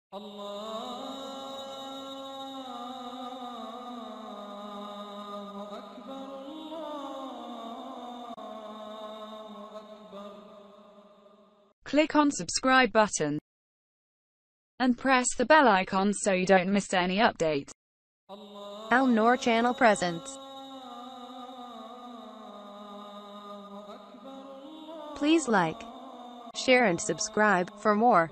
Click on subscribe button and press the bell icon so you don't miss any update. Al Noor Channel presents. Please like, share and subscribe for more.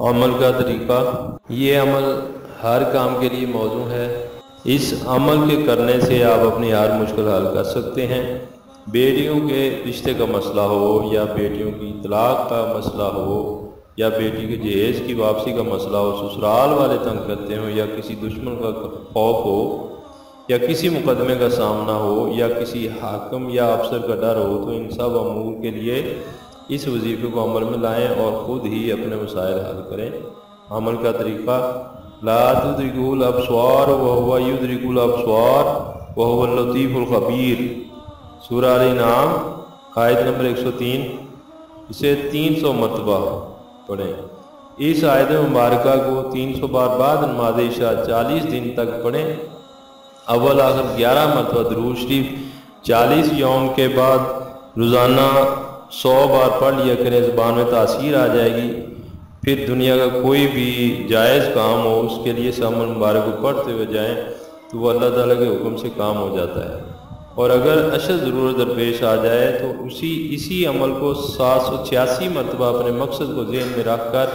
अमल का तरीका। ये अमल हर काम के लिए मौजू है। इस अमल के करने से आप अपनी हर मुश्किल हल कर सकते हैं। बेटियों के रिश्ते का मसला हो, या बेटियों की तलाक का मसला हो, या बेटी के जहेज़ की वापसी का मसला हो, ससुराल वाले तंग करते हो, या किसी दुश्मन का खौफ हो, या किसी मुकदमे का सामना हो, या किसी हाकिम या अफसर का डर हो, तो इन सब अमूर के लिए इस वजीफ़े को अमल में लाएं और ख़ुद ही अपने मसाइल हल करें। अमल का तरीका। ला तुद्रिकुल अब्सार व हुवा युद्रिकुल अब्सार व हुवल लतीफ़ुल ख़बीर। सूरह अल-नाम आयत नंबर 103। इसे 300 मरतबा पढ़ें। इस आयत मुबारका को 300 बार बाद नमाज़ इशा 40 दिन तक पढ़ें। अव्वल आखिर 11 मरतबा दुरूद शरीफ 40 यौम के बाद रोज़ाना 100 बार पढ़ लिया करें। ज़बान में तासीर आ जाएगी। फिर दुनिया का कोई भी जायज़ काम हो, उसके लिए इस अमल मुबारक को पढ़ते हुए जाएँ तो वह अल्लाह ताला के हुक्म से काम हो जाता है। और अगर अशद ज़रूरत दरपेश आ जाए तो इसी अमल को 786 मरतबा अपने मकसद को ज़हन में रख कर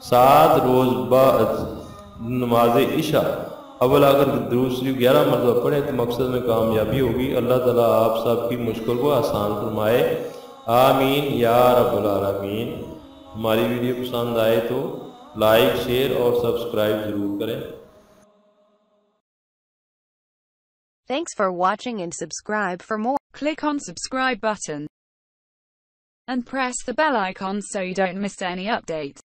7 रोज़ बाद नमाज इशा अव्वल आखिर दुरूद शरीफ 11 मरतबा पढ़ें तो मकसद में कामयाबी होगी। अल्लाह ताला आप सब की मुश्किल को आसान फरमाए। आमीन या रब्बुल आलमीन। हमारी वीडियो पसंद आए तो लाइक, शेयर और सब्सक्राइब ज़रूर करें। Thanks for watching and subscribe for more. Click on subscribe button and press the bell icon so you don't miss any update.